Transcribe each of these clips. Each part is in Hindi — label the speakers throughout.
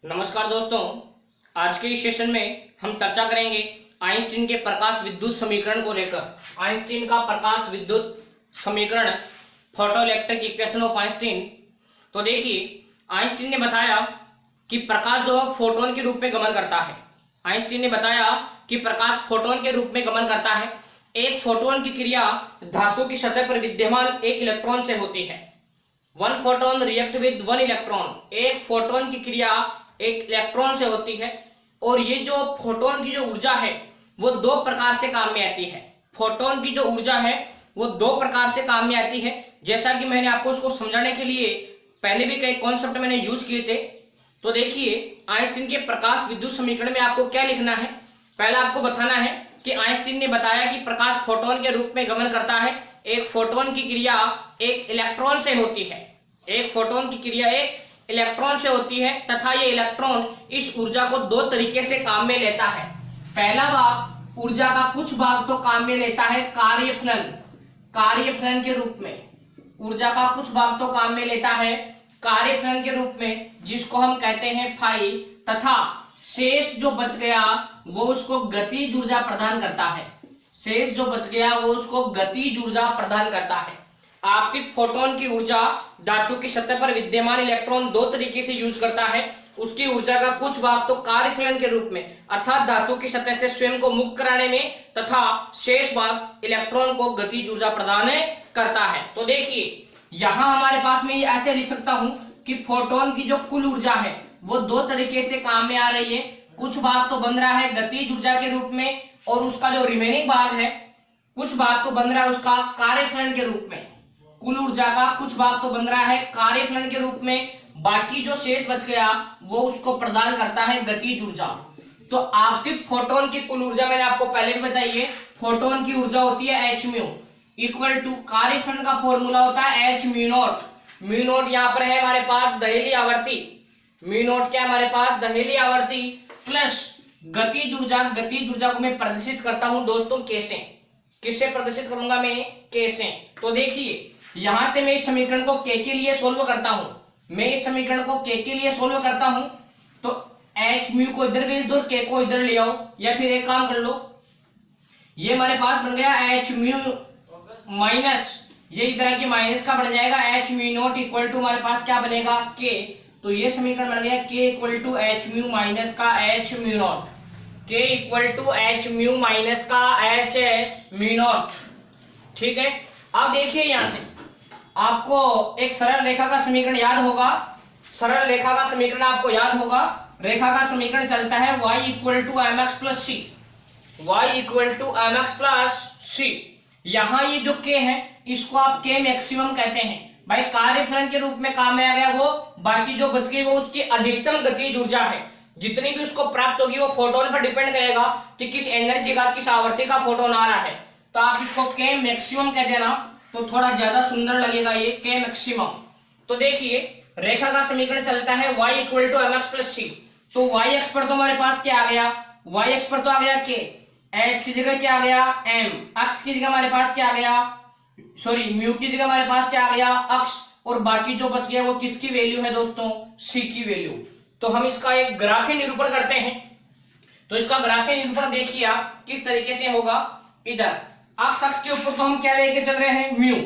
Speaker 1: नमस्कार दोस्तों, आज के इस सेशन में हम चर्चा करेंगे आइंस्टीन के प्रकाश विद्युत समीकरण को लेकर। आइंस्टीन का प्रकाश विद्युत समीकरण, फोटोइलेक्ट्रिक इक्वेशन ऑफ आइंस्टीन। तो देखिए, आइंस्टीन ने बताया कि प्रकाश जो है फोटोन के रूप में गमन करता है। आइंस्टीन ने बताया कि प्रकाश फोटोन के रूप में गमन करता है। एक फोटोन की क्रिया धातु की सतह पर विद्यमान एक इलेक्ट्रॉन से होती है। One photon react with one electron. एक फोटोन की क्रिया एक इलेक्ट्रॉन से होती है और ये जो फोटोन की जो ऊर्जा है वो दो प्रकार से काम में आती है। फोटोन की जो ऊर्जा है वो दो प्रकार से काम में आती है, जैसा कि मैंने आपको उसको समझाने के लिए पहले भी कई कॉन्सेप्ट मैंने यूज किए थे। तो देखिए, आइंस्टीन के प्रकाश विद्युत समीकरण में आपको क्या लिखना है। पहला आपको बताना है कि आइंस्टीन ने बताया कि प्रकाश फोटोन के रूप में गमन करता है। एक फोटोन की क्रिया एक इलेक्ट्रॉन से होती है। एक फोटोन की क्रिया एक इलेक्ट्रॉन से होती है तथा ये इलेक्ट्रॉन इस ऊर्जा को दो तरीके से काम में लेता है। पहला भाग, ऊर्जा का कुछ भाग तो काम में लेता है कार्यफलन के रूप में। ऊर्जा का कुछ भाग तो काम में लेता है कार्यफलन के रूप में, जिसको हम कहते हैं फाई, तथा शेष जो बच गया वो उसको गतिज ऊर्जा प्रदान करता है। शेष जो बच गया वो उसको गतिज ऊर्जा प्रदान करता है। आपतित फोटोन की ऊर्जा धातु की सतह पर विद्यमान इलेक्ट्रॉन दो तरीके से यूज करता है। उसकी ऊर्जा का कुछ भाग तो कार्यफलन के रूप में, अर्थात धातु की सतह से स्वयं को मुक्त कराने में, तथा शेष भाग इलेक्ट्रॉन को गतिज ऊर्जा प्रदान करता है। तो देखिए, यहां हमारे पास में ऐसे लिख सकता हूं कि फोटोन की जो कुल ऊर्जा है वो दो तरीके से काम में आ रही है। कुछ भाग तो बन रहा है गतिज ऊर्जा के रूप में और उसका जो रिमेनिंग भाग है, कुछ भाग तो बन रहा है उसका कार्यफलन के रूप में। कुल ऊर्जा का कुछ भाग तो बन रहा है कार्यफलन के रूप में, बाकी जो शेष बच गया वो उसको प्रदान करता है गतिज ऊर्जा। तो आपतित फोटोन की कुल ऊर्जा मैंने आपको पहले भी बताई है। फोटोन की ऊर्जा होती है h म्यू इक्वल टू, कार्यफलन का फॉर्मूला होता है h mu not. Mu naught यहाँ पर है हमारे पास दहेली आवर्ती। म्यू नॉट क्या हमारे पास दहेली आवर्ती प्लस गतिज ऊर्जा। गतिज ऊर्जा को मैं प्रदर्शित करता हूं दोस्तों कैसे, किससे प्रदर्शित करूंगा मैं, कैसे। तो देखिए, यहां से मैं इस समीकरण को k के लिए सोल्व करता हूं। मैं इस समीकरण को k के लिए सोल्व करता हूं तो h म्यू को इधर भेज दो, k को इधर ले आओ, या फिर एक काम कर लो, ये हमारे पास बन गया h म्यू माइनस, ये इधर के माइनस का बन जाएगा h mu naught equal to हमारे पास क्या बनेगा k। तो ये समीकरण बन गया k equal to h mu minus का h mu naught. k equal to h mu minus का h म्यू नॉट। ठीक है, अब देखिए यहां से आपको एक सरल रेखा का समीकरण याद होगा। सरल रेखा का समीकरण आपको याद होगा। रेखा का समीकरण चलता है y equal to m x plus c. y equal to m x plus c. यहाँ ये जो k है इसको आप k मैक्सिमम कहते हैं। भाई कार्यफलन के रूप में काम में आ गया वो, बाकी जो बच गई वो उसकी अधिकतम गतिज ऊर्जा है। जितनी भी उसको प्राप्त होगी वो फोटोन पर डिपेंड करेगा कि किस एनर्जी का, किस आवर्ती का फोटोन आ रहा है। तो आप इसको k मैक्सिमम कह देना तो थोड़ा ज्यादा सुंदर लगेगा ये k मैक्सिमम। तो देखिए, रेखा का समीकरण चलता है y equal to m x plus c. तो y एक्स पर तो हमारे पास क्या आ गया, y एक्स पर तो आ गया k, h की जगह क्या आ गया m, अक्ष की जगह हमारे पास क्या आ गया, सॉरी म्यू की जगह हमारे पास क्या आ गया अक्ष, और बाकी जो बच गया वो किसकी वैल्यू है दोस्तों, c की वैल्यू। तो हम इसका एक ग्राफीय निरूपण करते हैं। तो इसका ग्राफीय निरूपण देखिए आप किस तरीके से होगा। इधर अक्ष के ऊपर तो हम क्या लेके चल रहे हैं, म्यू।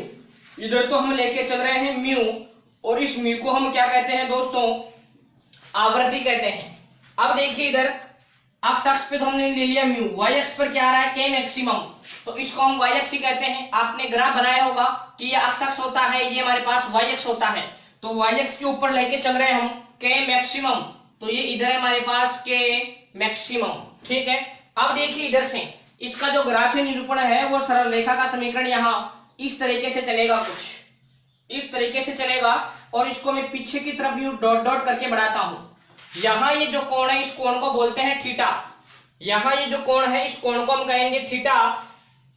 Speaker 1: इधर तो हम लेके चल रहे हैं म्यू, और इस म्यू को हम क्या कहते हैं दोस्तों, आवृत्ति कहते हैं। अब देखिए, इधर अक्ष पे तो हमने ले लिया म्यू, y अक्ष पर क्या आ रहा है k मैक्सिमम, तो इसको हम y अक्ष ही कहते हैं। आपने ग्राफ बनाया होगा कि ये अक्ष होता है, ये हमारे पास y अक्ष होता है। तो y अक्ष के ऊपर लेके चल रहे हैं हम k मैक्सिमम, तो ये इधर है हमारे पास k मैक्सिमम। ठीक है, अब देखिए इधर से इसका जो ग्राफीय निरूपण है वो सरल रेखा का समीकरण यहाँ इस तरीके से चलेगा, कुछ इस तरीके से चलेगा, और इसको मैं पीछे की तरफ यूं डॉट डॉट करके बढ़ाता हूं। यहाँ ये जो कोण है इस कोण को बोलते हैं थीटा। यहाँ ये जो कोण है इस कोण को हम कहेंगे थीटा।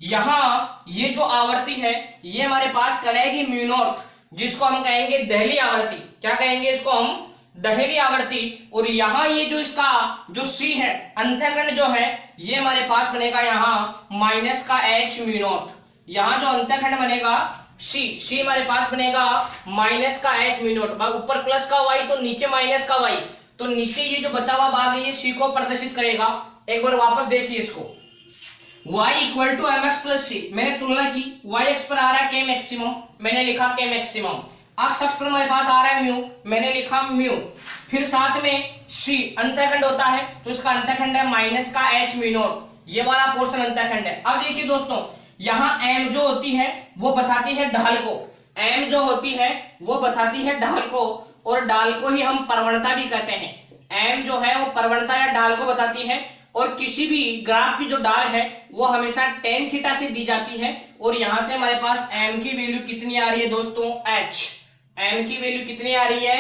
Speaker 1: यहाँ ये जो आवृत्ति है ये हमारे पास कहलाएगी म्यू नॉट, जिसको हम कहेंगे दहली आवृत्ति। क्या कहेंगे इसको हम, दहली आवृत्ति। और यहाँ ये जो इसका जो c है, अंतःखंड जो है, ये हमारे पास बनेगा यहाँ माइनस का h म्यू नॉट। यहाँ जो अंतःखंड बनेगा c हमारे पास बनेगा माइनस का h म्यू नॉट। ऊपर प्लस का y तो नीचे माइनस का y, तो नीचे ये जो बचा हुआ भाग है ये सी को प्रदर्शित करेगा। एक बार वापस देखिए इसको, y equal to m x plus c, मैंने तुलना की, y एक्स पर आ रहा है के मैक्सिमम, मैंने लिखा के मैक्सिमम, x अक्ष पर हमारे पास आ रहा है म्यू, मैंने लिखा म्यू, फिर साथ में c अंतःखंड होता है तो इसका अंतःखंड है माइनस का h म्यू नॉट, ये वाला पोर्शन अंतःखंड है। अब देखिए दोस्तों, यहाँ m जो होती है वो बताती है ढाल को, m जो होती है वो बताती है ढाल को, और ढाल को ही हम प्रवणता भी कहते हैं। m जो है वो प्रवणता या ढाल को बताती है, और किसी भी ग्राफ की जो ढाल है वो हमेशा tan थीटा से दी जाती है। और यहां से हमारे पास m की वैल्यू कितनी आ रही है दोस्तों, h, m की वैल्यू कितनी आ रही है,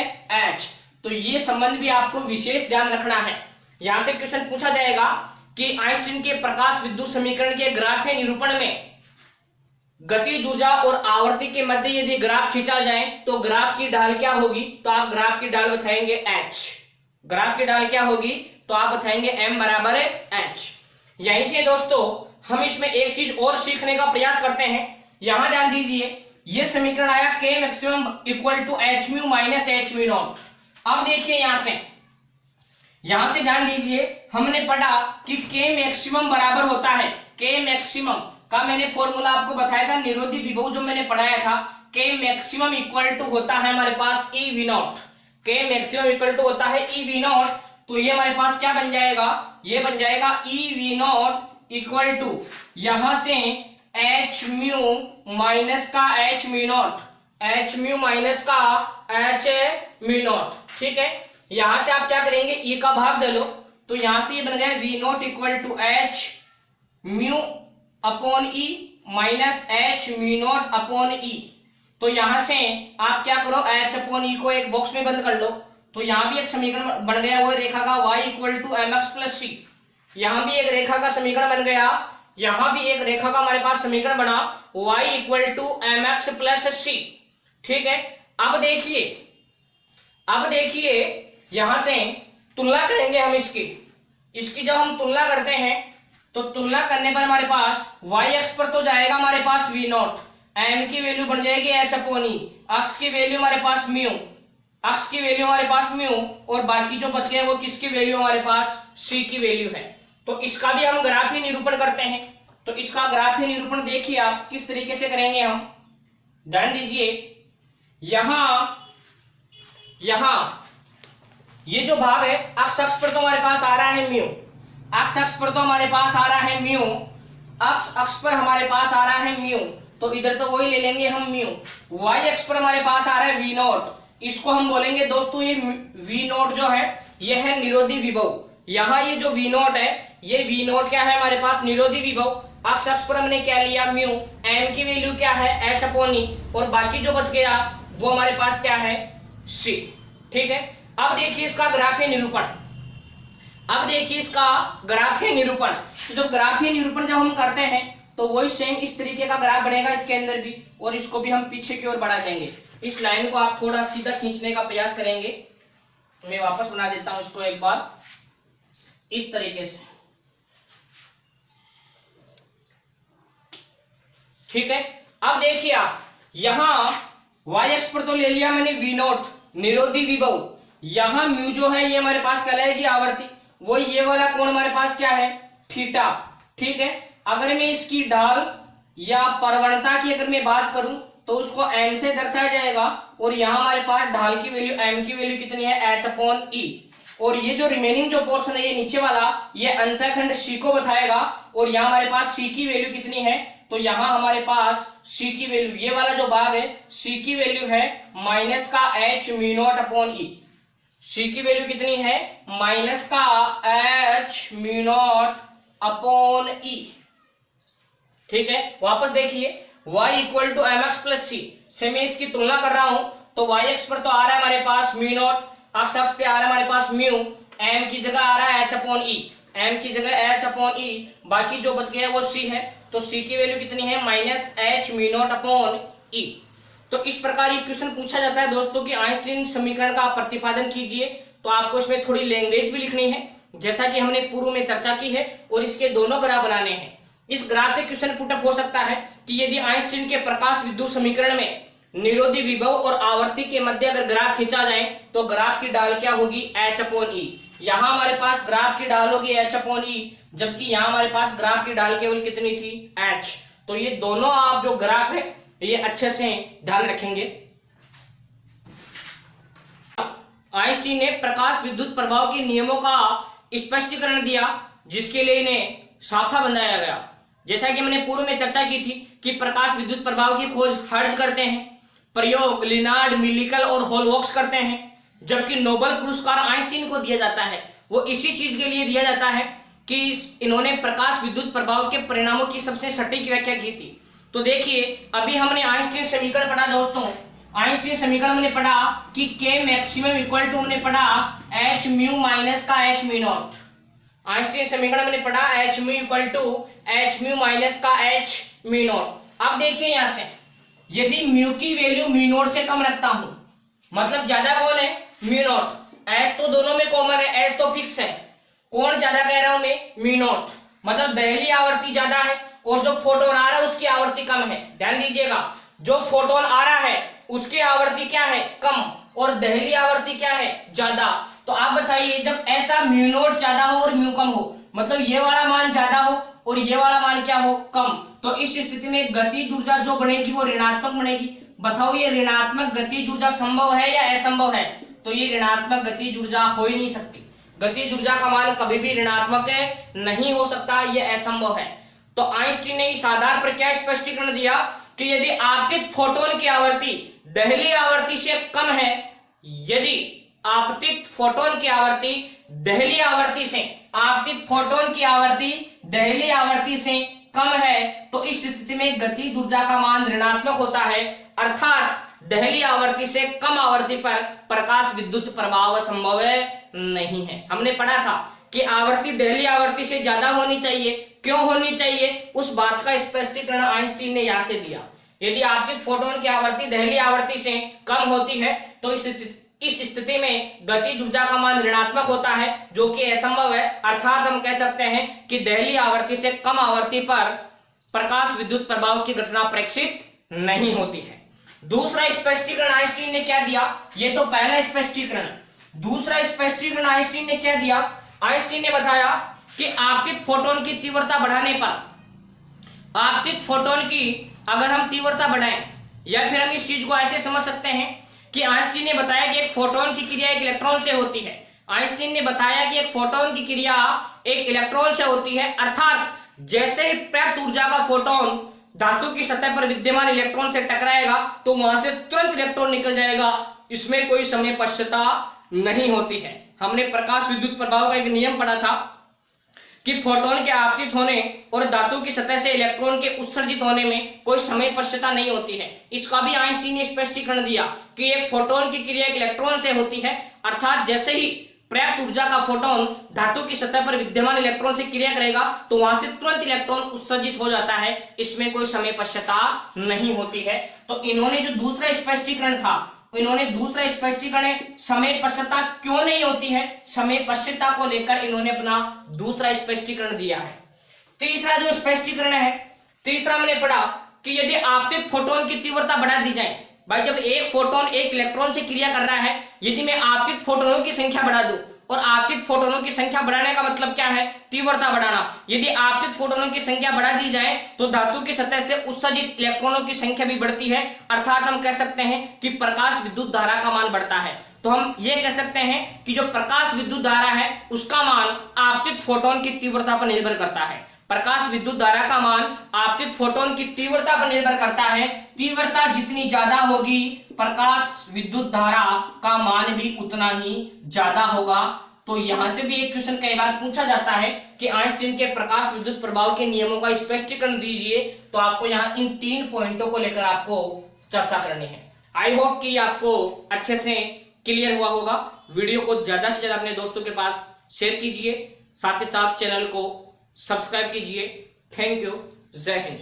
Speaker 1: h। तो ये संबंध भी आपको विशेष ध्यान रखना है। यहां से क्वेश्चन पूछा जाएगा कि आइंस्टीन के प्रकाश विद्युत समीकरण के ग्राफीय निरूपण में गतिज ऊर्जा और आवर्ती के मध्य यदि ग्राफ खींचा जाए तो ग्राफ की ढाल क्या होगी, तो आप ग्राफ की ढाल बताएंगे h। ग्राफ की ढाल क्या होगी, तो आप बताएंगे m बराबर है h। यहीं से दोस्तों हम इसमें एक चीज और सीखने का प्रयास करते हैं। यहां ध्यान दीजिए, ये समीकरण आया k maximum equal to h mu minus h mu naught. अब देखिए यहां से ध्यान दीजिए, हमने पढ़ा कि k मैक्सिमम बराबर होता है, k मैक्सिमम का मैंने फॉर्मूला आपको बताया था, निरोधी विभव जो मैंने पढ़ाया था, k मैक्सिमम इक्वल टू होता है हमारे पास e v naught, k maximum equal to होता है e v नॉट। तो ये हमारे पास क्या बन जाएगा, ये बन जाएगा e v naught equal to यहां से h म्यू माइनस का h mu naught, h mu minus का h म्यू नॉट। ठीक है, यहां से आप क्या करेंगे, e का भाग दे लो, तो यहां से ये बन गया v naught equal to h mu upon e minus h mu naught upon e। तो यहां से आप क्या करो, h अपॉन e को एक बॉक्स में बंद कर लो, तो यहां भी एक समीकरण बन गया, वो रेखा का y equal to m x plus c. यहां भी एक रेखा का समीकरण बन गया, यहां भी एक रेखा का हमारे पास समीकरण बना y equal to m x plus c. ठीक है, अब देखिए यहां से तुलना करेंगे हम इसकी जब हम तुलना करते हैं तो तुलना करने पर हमारे पास y अक्ष पर तो जाएगा हमारे पास v नॉट, m की वैल्यू बन जाएगी h अपॉन e, अक्ष की वैल्यू हमारे पास म्यू, अक्ष की वैल्यू हमारे पास म्यू, और बाकी जो बच गए वो किसकी वैल्यू हमारे पास c की वैल्यू है। तो इसका भी हम ग्राफीय निरूपण करते हैं। तो इसका ग्राफीय निरूपण देखिए आप किस तरीके से करेंगे हम, ध्यान दीजिए, यहां ये जो भाग है अक्ष अक्ष पर तो हमारे पास आ रहा है म्यू, अक्ष अक्ष पर तो हमारे पास आ रहा है म्यू, अक्ष अक्ष पर हमारे पास आ रहा है म्यू, तो इधर तो वही ले लेंगे हम म्यू। y अक्ष पर हमारे पास आ रहा है v नॉट, इसको हम बोलेंगे दोस्तों ये v नॉट जो है ये है निरोधी विभव। यहाँ ये जो v नॉट है, ये v नॉट क्या है हमारे पास, निरोधी विभव। अक्ष अक्ष पर हमने क्या लिया म्यू, m की वैल्यू क्या है h अपॉन e, और बाकी जो बच गया वो हमारे पास क्या है c। ठीक है, अब देखिए इसका ग्राफीय निरूपण, अब देखिए इसका ग्राफीय निरूपण। तो जब ग्राफीय निरूपण जब हम करते हैं तो वही सेम इस तरीके का ग्राफ बनेगा इसके अंदर भी, और इसको भी हम पीछे की ओर बढ़ा देंगे। इस लाइन को आप थोड़ा सीधा खींचने का प्रयास करेंगे, मैं वापस बना देता हूं इसको एक बार इस तरीके से। ठीक है, अब देखिए आप यहां y अक्ष पर तो ले लिया मैंने v नॉट निरोधी विभव, यहां म्यू जो है ये हमारे पास कहलाएगी आवर्ती, वो ये वाला कोण हमारे पास क्या है थीटा। ठीक है, अगर मैं इसकी ढाल या प्रवणता की अगर मैं बात करूं तो उसको m से दर्शाया जाएगा, और यहां हमारे पास ढाल की वैल्यू m की वैल्यू कितनी है h अपॉन e, और ये जो रिमेनिंग जो पोर्शन है ये नीचे वाला ये अंतःखंड c को बताएगा, और यहां हमारे पास c की वैल्यू कितनी है, तो यहां हमारे पास c की वैल्यू ये वाला जो भाग है c की वैल्यू है माइनस का h mu naught upon e, c की वैल्यू कितनी है माइनस का h mu naught upon e। ठीक है, वापस देखिए y equal to m x plus c से मैं इसकी तुलना कर रहा हूं, तो y एक्स पर तो आ रहा है हमारे पास म्यू नॉट, अक्ष अक्ष पे आ रहा है हमारे पास म्यू, m की जगह आ रहा है h अपॉन e, m की जगह h अपॉन e, बाकी जो बच गया वो c है, तो c की वैल्यू कितनी है minus h mu naught upon e। तो इस प्रकार ये क्वेश्चन पूछा जाता है दोस्तों कि आइंस्टीन समीकरण का प्रतिपादन कीजिए, तो आपको इसमें थोड़ी लैंग्वेज भी लिखनी है जैसा कि हमने पूर्व में चर्चा की है, और इसके दोनों ग्राफ बनाने हैं। इस ग्राफ से क्वेश्चन पुटअप हो सकता है कि यदि आइंस्टीन के प्रकाश विद्युत समीकरण में निरोधी विभव और आवर्ती के मध्य अगर ग्राफ खींचा जाए तो ग्राफ की ढाल क्या होगी, H/E। यहां हमारे पास ग्राफ की ढाल होगी H/E, जबकि यहां हमारे पास ग्राफ की ढाल केवल कितनी थी, H। तो ये दोनों आप जो ग्राफ है ये अच्छे से ध्यान रखेंगे। आइंस्टीन ने प्रकाश विद्युत प्रभाव के नियमों का स्पष्टीकरण दिया, जिसके लिए इन्हें शाखा बनाया गया। जैसा कि मैंने पूर्व में चर्चा की थी कि प्रकाश विद्युत प्रभाव की खोज हर्ट्ज करते हैं, प्रयोग लिनार्ड, मिलिकल और होलवॉक्स करते हैं, जबकि नोबेल पुरस्कार आइंस्टीन को दिया जाता है वो इसी चीज के लिए दिया जाता है कि इन्होंने प्रकाश विद्युत प्रभाव के परिणामों की सबसे सटीक व्याख्या की थी। तो देखिए अभी हमने आइंस्टीन समीकरण पढ़ा दोस्तों, आइंस्टीन समीकरण हमने पढ़ा कि K मैक्सिमम इक्वल टू हमने पढ़ा H म्यू माइनस का H म्यू नॉट। आइंस्टीन समीकरण हमने पढ़ा H mu equal to H mu minus का H म्यू नॉट। अब देखिए यहां से यदि म्यू की वैल्यू म्यू नॉट से कम रखता हूं, मतलब ज्यादा कौन है, म्यू नॉट। H तो दोनों में कॉमन है, H तो फिक्स है, कौन ज्यादा कह रहा हूं मैं, म्यू नॉट। मतलब दहली आवर्ती ज्यादा है और जो फोटोन आ रहा है उसकी आवर्ती कम है। ध्यान दीजिएगा, जो फोटोन आ रहा है उसकी आवर्ती क्या है, कम, और दहली आवर्ती क्या है, ज्यादा। तो आप बताइए जब ऐसा म्यू नॉट ज्यादा हो और म्यू कम हो, मतलब ये वाला मान ज्यादा हो और ये वाला मान क्या हो, कम, तो इस स्थिति में गतिज ऊर्जा जो बनेगी वो ऋणात्मक बनेगी। बताओ ये ऋणात्मक गतिज ऊर्जा संभव है या असंभव है, तो ये ऋणात्मक गतिज ऊर्जा हो ही नहीं सकती। गतिज ऊर्जा का मान कभी भी ऋणात्मक नहीं हो सकता, ये असंभव है। तो आइंस्टीन ने इस आधार पर क्या स्पष्टीकरण दिया कि यदि आपतित फोटोन की आवर्ती दहली आवर्ती से कम है, यदि आपतित फोटोन की आवर्ती दहली आवर्ती से, आपतित फोटोन की आवर्ती दहली आवर्ती से कम है, तो इस स्थिति में गतिज ऊर्जा का मान ऋणात्मक होता है, अर्थात दहली आवर्ती से कम आवर्ती पर प्रकाश विद्युत प्रभाव संभव नहीं है। हमने पढ़ा था कि आवर्ती दहली आवर्ती से ज्यादा होनी चाहिए, क्यों होनी चाहिए, उस बात का स्पष्टीकरण आइंस्टीन ने यहां से दिया। यदि आपतित फोटोन की आवर्ती दहली आवर्ती से कम होती है तो इस स्थिति में गतिज ऊर्जा का मान ऋणात्मक होता है, जो कि असंभव है, अर्थात हम कह सकते हैं कि दहली आवर्ती से कम आवर्ती पर प्रकाश विद्युत प्रभाव की घटना प्रेक्षित नहीं होती है। दूसरा स्पष्टीकरण आइंस्टीन ने क्या दिया, ये तो पहला स्पष्टीकरण। दूसरा स्पष्टीकरण आइंस्टीन ने क्या दिया, आइंस्टीन ने बताया कि आपतित फोटोन की तीव्रता बढ़ाने पर, आपतित फोटोन की अगर हम तीव्रता बढ़ाएं, या फिर हम इस चीज को ऐसे समझ सकते हैं कि आइंस्टीन ने बताया कि एक फोटोन की क्रिया एक इलेक्ट्रॉन से होती है। आइंस्टीन ने बताया कि एक फोटोन की क्रिया एक इलेक्ट्रॉन से होती है, अर्थात जैसे ही प्राप्त ऊर्जा का फोटोन धातु की सतह पर विद्यमान इलेक्ट्रॉन से टकराएगा तो वहां से तुरंत इलेक्ट्रॉन निकल जाएगा, इसमें कोई समय पश्चाता नहीं होती है। हमने प्रकाश विद्युत प्रभाव का एक नियम पढ़ा था कि फोटोन के आपतित होने और धातु की सतह से इलेक्ट्रॉन के उत्सर्जित होने में कोई समय पश्चाता नहीं होती है। इसका भी आइंस्टीन ने स्पष्टीकरण दिया कि एक फोटोन की क्रिया एक इलेक्ट्रॉन से होती है, अर्थात जैसे ही पर्याप्त ऊर्जा का फोटोन धातु की सतह पर विद्यमान इलेक्ट्रॉन से क्रिया करेगा तो वहां से तुरंत इलेक्ट्रॉन उत्सर्जित हो जाता है, इसमें कोई समय पश्चाता नहीं होती है। तो इन्होंने जो दूसरा स्पष्टीकरण था, इन्होंने दूसरा स्पष्टीकरण समय पश्चाता क्यों नहीं होती है, समय पश्चाता को लेकर इन्होंने अपना दूसरा स्पष्टीकरण दिया है। तीसरा जो स्पष्टीकरण है, तीसरा हमने पढ़ा कि यदि आपतित फोटोन की तीव्रता बढ़ा दी जाए, भाई जब एक फोटोन एक इलेक्ट्रॉन से क्रिया कर रहा है, यदि मैं आपतित फोटोनों की संख्या बढ़ा दूं, और आपतित फोटोनों की संख्या बढ़ाने का मतलब क्या है, तीव्रता बढ़ाना। यदि आपतित फोटोनों की संख्या बढ़ा दी जाए तो धातु की सतह से उत्सर्जित इलेक्ट्रॉनों की संख्या भी बढ़ती है, अर्थात हम कह सकते हैं कि प्रकाश विद्युत धारा का मान बढ़ता है। तो हम ये कह सकते हैं कि जो प्रकाश विद्युत धारा है उसका मान आपतित फोटोन की तीव्रता पर निर्भर करता है। प्रकाश विद्युत धारा का मान आपतित फोटोन की तीव्रता पर निर्भर करता है। तीव्रता जितनी ज्यादा होगी प्रकाश विद्युत धारा का मान भी उतना ही ज्यादा होगा। तो यहां से भी एक क्वेश्चन कई बार पूछा जाता है कि आइंस्टीन के प्रकाश विद्युत प्रभाव के नियमों का स्पष्टीकरण दीजिए, तो आपको यहाँ इन 3 पॉइंटों को लेकर आपको चर्चा करनी है। आई होप कि आपको अच्छे से क्लियर हुआ होगा। वीडियो को ज्यादा से ज्यादा अपने दोस्तों के पास शेयर कीजिए, साथ ही साथ चैनल को सब्सक्राइब कीजिए। थैंक यू, जय हिंद।